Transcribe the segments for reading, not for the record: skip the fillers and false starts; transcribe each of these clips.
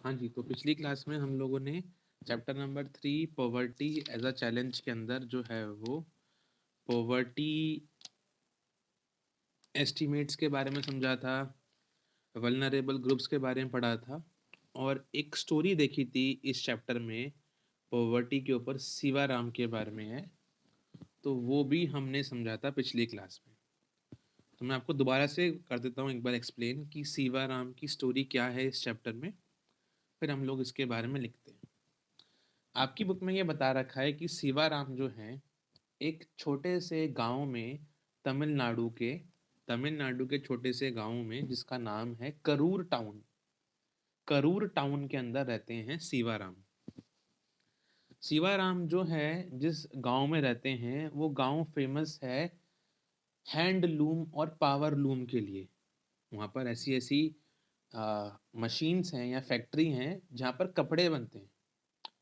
हाँ जी, तो पिछली क्लास में हम लोगों ने chapter number 3 poverty as a challenge के अंदर जो है वो पॉवर्टी एस्टीमेट्स के बारे में समझा था, वल्नरेबल ग्रुप्स के बारे में पढ़ा था और एक स्टोरी देखी थी इस चैप्टर में पॉवर्टी के ऊपर सीवाराम के बारे में है, तो वो भी हमने समझा था पिछली क्लास में। तो मैं आपको दोबारा से कर देता हूँ एक बार एक्सप्लेन कि सीवाराम की स्टोरी क्या है इस चैप्टर में, फिर हम लोग इसके बारे में लिखते हैं। आपकी बुक में ये बता रखा है कि सीवाराम जो हैं एक छोटे से गांव में तमिलनाडु के छोटे से गांव में जिसका नाम है करूर टाउन के अंदर रहते हैं सीवाराम। सीवाराम जो है जिस गांव में रहते हैं वो गांव फेमस है हैंडलूम और पावर लूम के लिए। वहाँ पर ऐसी ऐसी मशीन्स हैं या फैक्ट्री हैं जहाँ पर कपड़े बनते हैं।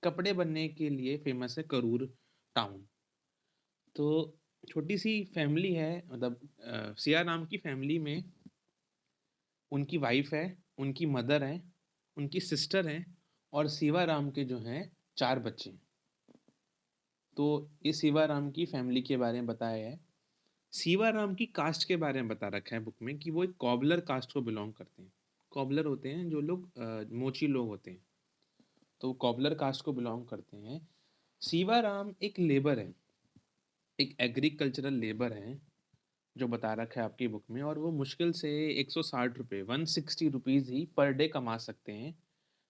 कपड़े बनने के लिए फेमस है करूर टाउन। तो छोटी सी फैमिली है, मतलब सिया नाम की फैमिली में उनकी वाइफ है, उनकी मदर है, उनकी सिस्टर है और सीवाराम के जो हैं 4 बच्चे हैं। तो ये सीवाराम की फैमिली के बारे में बताया है। सीवाराम की कास्ट के बारे में बता रखा है बुक में कि वो एक कॉबलर कास्ट को बिलोंग करते हैं। कॉबलर होते हैं जो लोग मोची लोग होते हैं, तो वो कॉबलर कास्ट को बिलोंग करते हैं। सीवाराम एक लेबर है, एक एग्रीकल्चरल लेबर है जो बता रखा है आपकी बुक में, और वो मुश्किल से 160 रुपये 160 रुपीज़ ही पर डे कमा सकते हैं।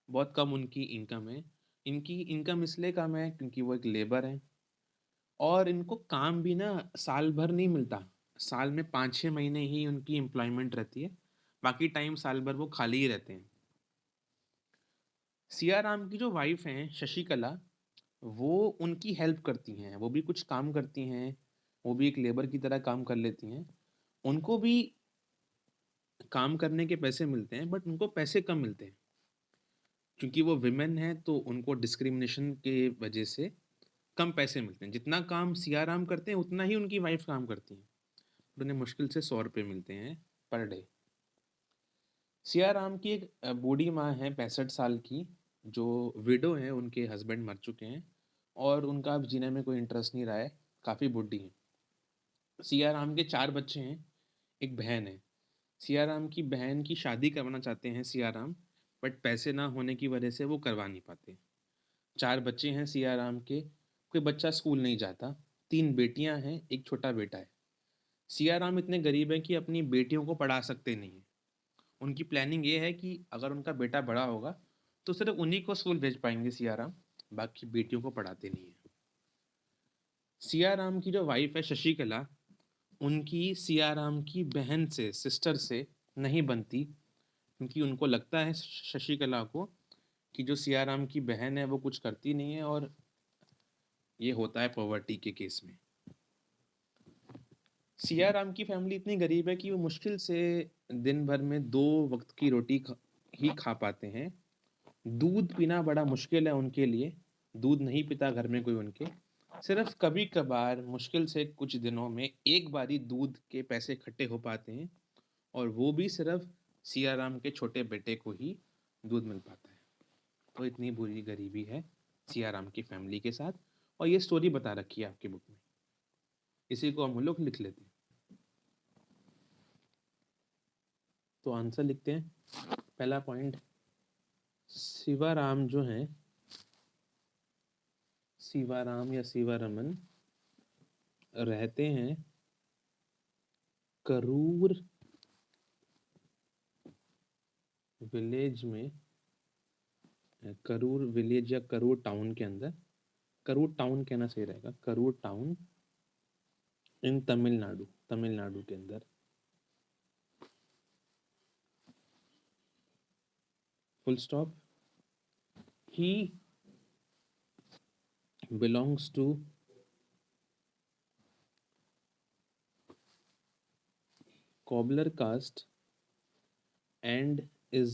बहुत कम उनकी इनकम है। इनकी इनकम इसलिए कम है क्योंकि वो एक लेबर है और इनको काम भी ना साल भर नहीं मिलता। साल में 5-6 महीने ही उनकी एम्प्लॉयमेंट रहती है, बाकी टाइम साल भर वो खाली ही रहते हैं। सियाराम की जो वाइफ हैं शशिकला, वो उनकी हेल्प करती हैं, वो भी कुछ काम करती हैं, वो भी एक लेबर की तरह काम कर लेती हैं। उनको भी काम करने के पैसे मिलते हैं बट उनको पैसे कम मिलते हैं क्योंकि वो विमेन है, तो उनको डिस्क्रिमिनेशन के वजह से कम पैसे मिलते हैं। जितना काम सियाराम करते हैं उतना ही उनकी वाइफ काम करती हैं, उन्हें मुश्किल से 100 रुपये मिलते हैं पर डे। सियाराम की एक बूढ़ी माँ है 65 साल की, जो विडो है, उनके हस्बैंड मर चुके हैं और उनका अब जीने में कोई इंटरेस्ट नहीं रहा है, काफ़ी बूढ़ी है। सियाराम के 4 बच्चे हैं, एक बहन है। सियाराम की बहन की शादी करवाना चाहते हैं सियाराम, बट पैसे ना होने की वजह से वो करवा नहीं पाते। 4 बच्चे हैं सियाराम के, कोई बच्चा स्कूल नहीं जाता। 3 बेटियां हैं, एक छोटा बेटा है। सियाराम इतने गरीब हैं कि अपनी बेटियों को पढ़ा सकते नहीं हैं। उनकी प्लानिंग ये है कि अगर उनका बेटा बड़ा होगा तो सिर्फ उन्हीं को स्कूल भेज पाएंगे सियाराम, बाकी बेटियों को पढ़ाते नहीं है। सियाराम की जो वाइफ है शशिकला, उनकी सियाराम की बहन से, सिस्टर से नहीं बनती क्योंकि उनको लगता है शशिकला को कि जो सियाराम की बहन है वो कुछ करती नहीं है, और ये होता है पॉवर्टी के केस में। सियाराम की फैमिली इतनी गरीब है कि वो मुश्किल से दिन भर में 2 वक्त की रोटी ही खा पाते हैं। दूध पीना बड़ा मुश्किल है उनके लिए, दूध नहीं पीता घर में कोई उनके। सिर्फ कभी कभार मुश्किल से कुछ दिनों में एक बारी दूध के पैसे इकट्ठे हो पाते हैं, और वो भी सिर्फ सियाराम के छोटे बेटे को ही दूध मिल पाता है। तो इतनी बुरी गरीबी है सियाराम की फैमिली के साथ, और ये स्टोरी बता रखी है आपकी बुक में। इसी को हम लोग लिख लेते हैं। तो आंसर लिखते हैं। पहला पॉइंट, शिवाराम जो हैं, शिवाराम या शिवारमन रहते हैं करूर विलेज में, करूर विलेज या करूर टाउन के अंदर। करूर टाउन कहना सही रहेगा, करूर टाउन इन तमिलनाडु, तमिलनाडु के अंदर। Full stop. He belongs to cobbler caste and is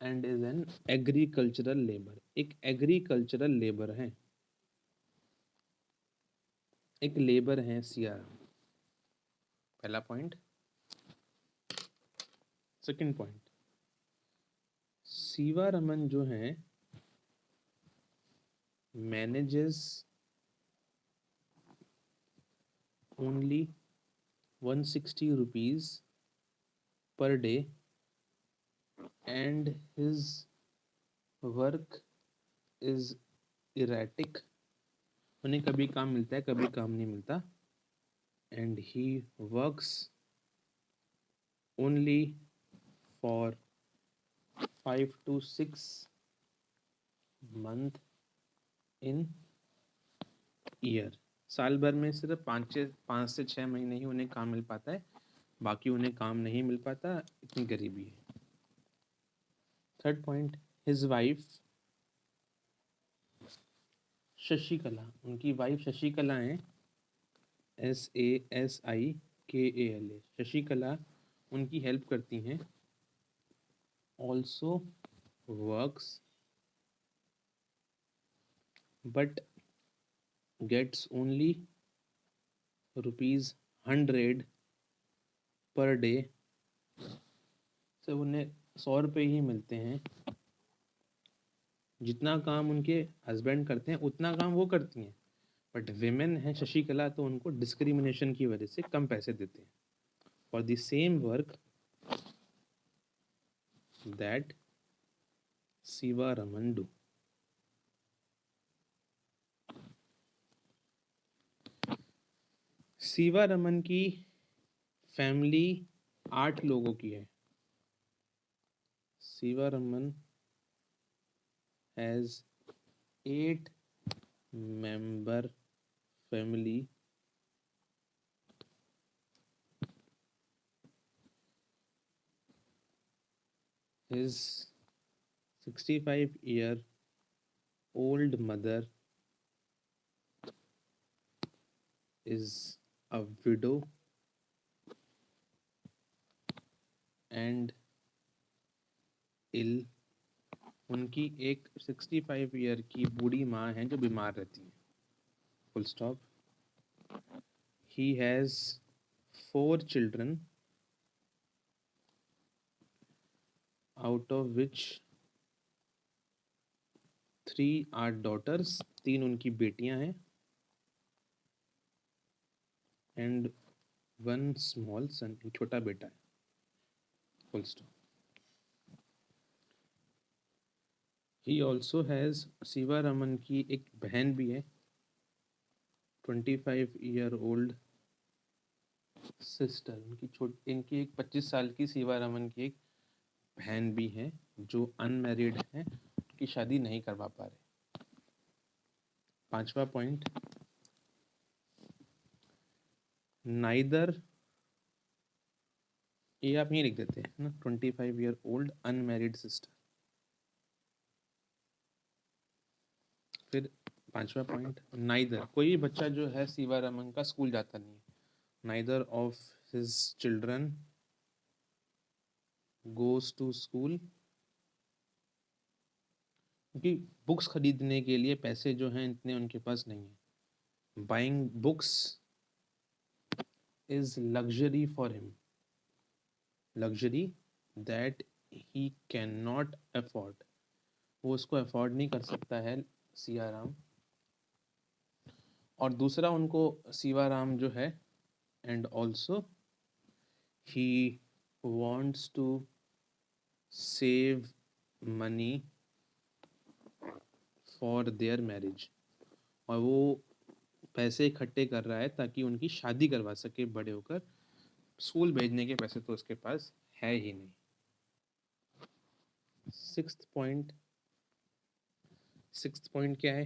an agricultural labor। एक एग्रीकल्चरल लेबर है, एक लेबर है सियार। पहला point. Second point, Siva Raman जो है manages only 160 rupees per day and his work is erratic. उन्हें कभी काम मिलता है कभी काम नहीं मिलता. And he works only for 5 to 6 months in year. साल भर में सिर्फ 5 से 6 महीने ही उन्हें काम मिल पाता है, बाकी उन्हें काम नहीं मिल पाता, इतनी गरीबी है. Third point, his wife Shashikala, उनकी वाइफ शशिकला है, SASIKALA, शशिकला उनकी हेल्प करती हैं. Also works but gets only ₹100 per day. सिर्फ उन्हें 100 रुपये ही मिलते हैं. जितना काम उनके हस्बैंड करते हैं उतना काम वो करती हैं, बट विमेन है शशिकला तो उनको डिस्क्रिमिनेशन की वजह से कम पैसे देते हैं for the same work that Siva Raman do. Siva Raman की फैमिली 8 लोगों की है. Siva Raman has 8-member family. His 65-year-old mother is a widow and ill. उनकी एक 65 ईयर की बूढ़ी माँ है जो बीमार रहती है. Full stop. He has 4 children out of which 3 are daughters, 3 उनकी बेटियां हैं, and 1 small son, छोटा बेटा है. Full stop. He also has, Siva Raman की एक बहन भी है, 25-year-old सिस्टर. इनकी एक 25 साल की सीवा रमन की एक बहन भी है जो अनमैरिड है, उनकी शादी नहीं करवा पा रहे. 5वां पॉइंट, नाइदर, ये आप यहीं लिख देते हैं ना, 25-year-old अनमैरिड सिस्टर. फिर 5वां पॉइंट, नाइदर, कोई भी बच्चा जो है सीवा रमन का स्कूल जाता नहीं है. Neither of his children goes to school. क्योंकि बुक्स खरीदने के लिए पैसे जो हैं इतने उनके पास नहीं है. Buying books is luxury for him, luxury that he can not afford. वो उसको अफोर्ड नहीं कर सकता है सियाराम. और दूसरा उनको सीवाराम जो है, and also he wants to save money for their marriage. और वो पैसे इकट्ठे कर रहा है ताकि उनकी शादी करवा सके बड़े होकर. स्कूल भेजने के पैसे तो उसके पास है ही नहीं. सिक्स्थ पॉइंट क्या है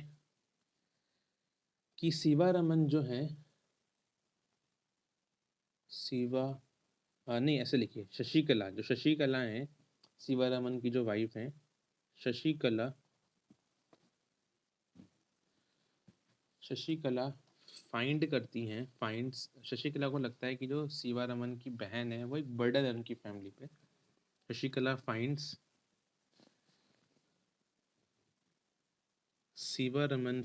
कि सीवा रमन जो है, नहीं ऐसे लिखिए, शशिकला, जो शशिकला हैं सीवा रमन की जो वाइफ हैं, शशिकला फाइंड करती हैं, फाइंड्स. शशिकला को लगता है कि जो सीवा रमन की बहन है वो एक बर्डन है उनकी फैमिली पे. Shashikala finds Sivaraman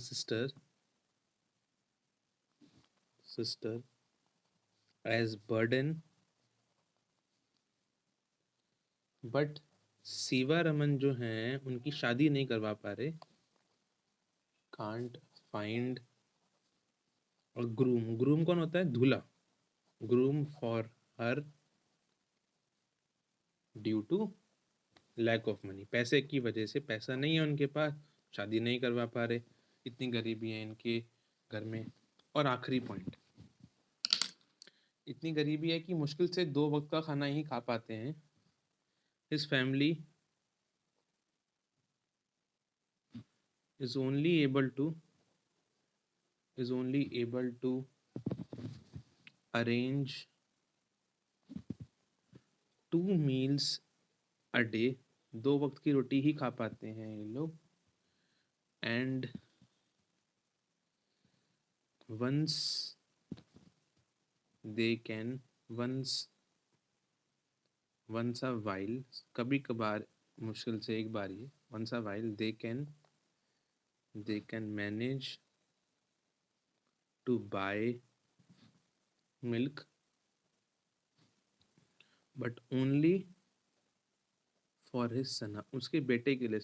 sister as burden, but Sivaraman जो हैं उनकी शादी नहीं करवा पा रहे। Can't find. और ग्रूम, ग्रूम कौन होता है? दूल्हा। Groom for her due to lack of money, पैसे की वजह से, पैसा नहीं है उनके पास, शादी नहीं करवा पा रहे, इतनी गरीबी है इनके घर में। और आखिरी पॉइंट, इतनी गरीबी है कि मुश्किल से 2 वक्त का खाना ही खा पाते हैं। His family is only able to arrange 2 meals a day, 2 वक्त की रोटी ही खा पाते हैं ये लोग। And once they can once a while, कभी कभार, मुश्किल से एक बार ही, once a while they can manage to buy milk, but only for his son, उसके बेटे के लिए,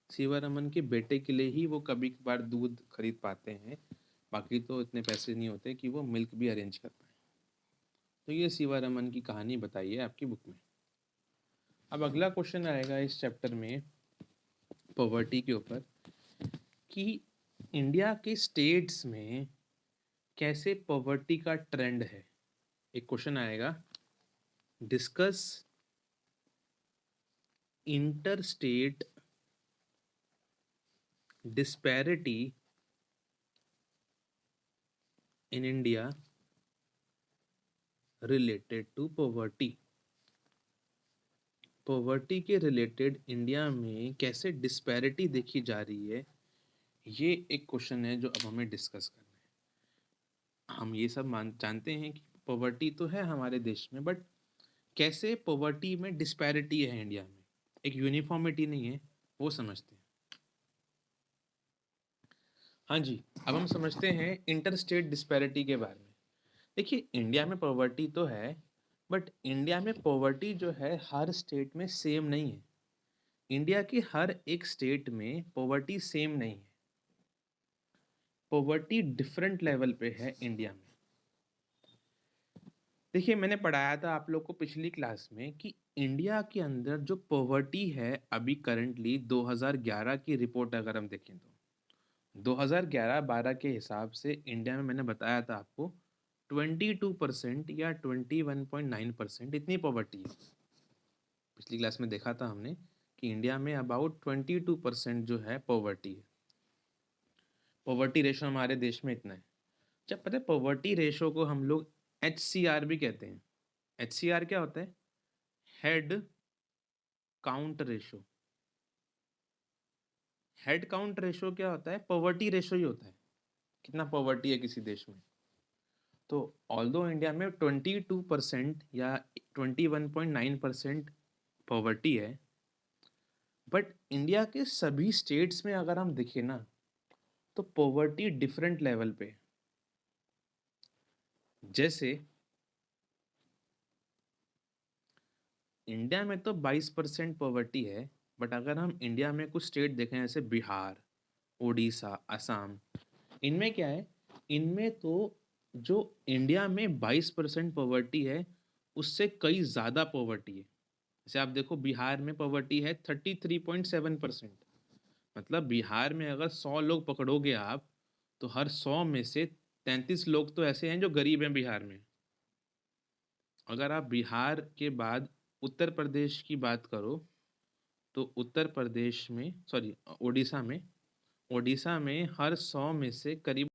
शिवारमन के बेटे के लिए ही वो कभी कभार दूध खरीद पाते हैं, बाकी तो इतने पैसे नहीं होते कि वो मिल्क भी अरेंज कर पाए। तो ये शिवारमन की कहानी बताई है आपकी बुक में। अब अगला क्वेश्चन आएगा इस चैप्टर में पॉवर्टी के ऊपर, कि इंडिया के स्टेट्स में कैसे पॉवर्टी का ट्रेंड है। एक क्वेश्चन आएगा, discuss inter state disparity in India related to poverty. Poverty के रिलेटेड इंडिया में कैसे डिस्पैरिटी देखी जा रही है, ये एक क्वेश्चन है जो अब हमें डिस्कस करना है। हम ये सब जानते हैं कि पॉवर्टी तो है हमारे देश में, बट कैसे पॉवर्टी में डिस्पैरिटी है इंडिया में, एक यूनिफॉर्मिटी नहीं है, वो समझते हैं। हाँ जी, अब हम समझते हैं इंटर स्टेट डिस्पैरिटी के बारे में। देखिए, इंडिया में पॉवर्टी तो है, बट इंडिया में पॉवर्टी जो है हर स्टेट में सेम नहीं है। इंडिया के हर एक स्टेट में पॉवर्टी सेम नहीं है, पॉवर्टी डिफरेंट लेवल पे है इंडिया में। देखिए, मैंने पढ़ाया था आप लोग को पिछली क्लास में कि इंडिया के अंदर जो पॉवर्टी है अभी करंटली 2011 की रिपोर्ट अगर हम देखें तो 2011-12 के हिसाब से इंडिया में, मैंने बताया था आपको, 22% या 21.9% इतनी पॉवर्टी है। पिछली क्लास में देखा था हमने कि इंडिया में अबाउट 22% जो है पॉवर्टी है। पॉवर्टी रेशो हमारे देश में इतना है। जब पता है, पॉवर्टी रेशो को हम लोग HCR भी कहते हैं। HCR क्या होता है? Head count ratio. Head count ratio क्या होता है? पॉवर्टी रेशो ही होता है, कितना पॉवर्टी है किसी देश में। तो ऑल्दो इंडिया में 22% या 21.9% पॉवर्टी है, बट इंडिया के सभी स्टेट्स में अगर हम देखें ना, तो पॉवर्टी डिफरेंट लेवल पे। जैसे इंडिया में तो 22% पॉवर्टी है, बट अगर हम इंडिया में कुछ स्टेट देखें जैसे बिहार, उड़ीसा, असम, इनमें क्या है, इनमें तो जो इंडिया में 22% पॉवर्टी है, उससे कई ज़्यादा पॉवर्टी है। जैसे आप देखो, बिहार में पॉवर्टी है 33.7%। मतलब बिहार में अगर 100 लोग पकड़ोगे आप, तो हर 100 में से 33 लोग तो ऐसे हैं जो गरीब हैं बिहार में। अगर आप बिहार के बाद उत्तर प्रदेश की बात करो, तो उत्तर प्रदेश में, सॉरी, उड़ीसा में हर 100 में से करीब